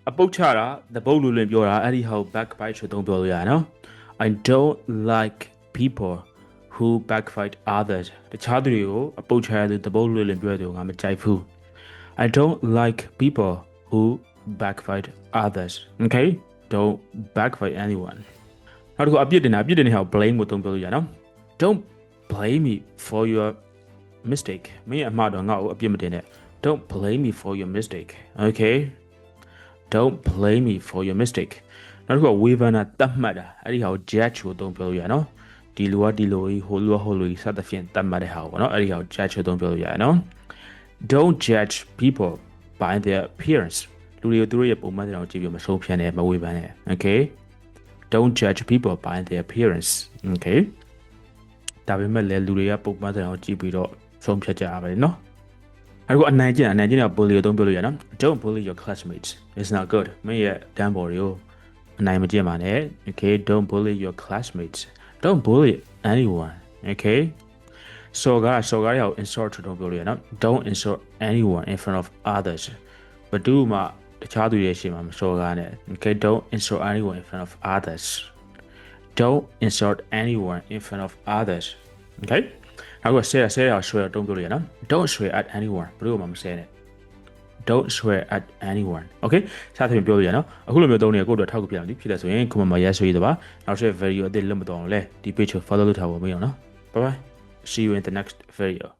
အပုတ်ချတာတပုတ်လူလွင်ပြောတာအဲ့ဒီဟော backbite ဆိုသုံးပြောလို့ရတယ်နော် I don't like people who backbite others တခြားသူတွေကိုအပုတ်ချရတဲ့တပုတ်လူလွင်ပြောတယ်ငါမကြိုက်ဘူး I don't like people who backbite others okay don't backbite anyone နောက်တစ်ခုအပြစ်တင်တာဟော blame ကိုသုံးပြောလို့ရတယ်နော် don't blame me for your mistake မင်းအမှားတော့ငါ့ကိုအပြစ်မတင်နဲ့ don't blame me for your mistake okay don't blame me for your mistake နောက်တစ်ခုကဝေဖန်တာတတ်မှတ်တာအဲ့ဒီဟာကို judge ကိုသုံးပြောလို့ရတယ်နော်ဒီလူကဒီလိုကြီးဟိုလူကဟိုလူကြီးစသဖြင့်တတ်မှတ်တဲ့ဟာကိုနော်အဲ့ဒီဟာကို judge ကိုသုံးပြောလို့ရတယ်နော် don't judge people by their appearance လူတွေကိုသူတို့ရဲ့ပုံမှန်တဲ့အောင်ကြည့်ပြီးမဆုံးဖြတ်နဲ့မဝေဖန်နဲ့ okay don't judge people by their appearance okay ဒါပေမဲ့လည်းလူတွေကပုံမှန်တဲ့အောင်ကြည့်ပြီးတော့ဆုံးဖြတ်ကြရပါတယ်နော်အခုအနိုင်ကျင့်က bully ကိုသုံးပြောလို့ရနော် don't bully your classmates it's not good မင်းရဲ့တန်းပေါ်တွေကိုအနိုင်မကျင့်ပါနဲ့ okay don't bully your classmates don't bully anyone okay စော်ကားရောက် insult သုံးပြောလို့ရနော် don't insult anyone in front of others ဘယ်သူမှတခြားသူတွေရှေ့မှာမစော်ကားနဲ့ okay don't insult anyone in front of others don't insult anyone in front of others okay နောက်ကဆဲရဆွဲတုံးပြောလို့ရနော် don't swear at anyone ဘယ်လိုမှမဆဲနဲ့ don't swear at anyone okay စသဖြင့်ပြောလို့ရနော်အခုလိုမျိုးသုံးနေကိုယ့်အတွက်ထောက်ကူပြအောင်ဒီဖြစ်တယ်ဆိုရင် comment မှာ yes ဆိုရတော့ပါနောက်ဆက် video အသစ်လွတ်မတော်အောင်လဲဒီ page ကို follow လုပ်ထားဖို့မရအောင်နော် bye bye see you in the next video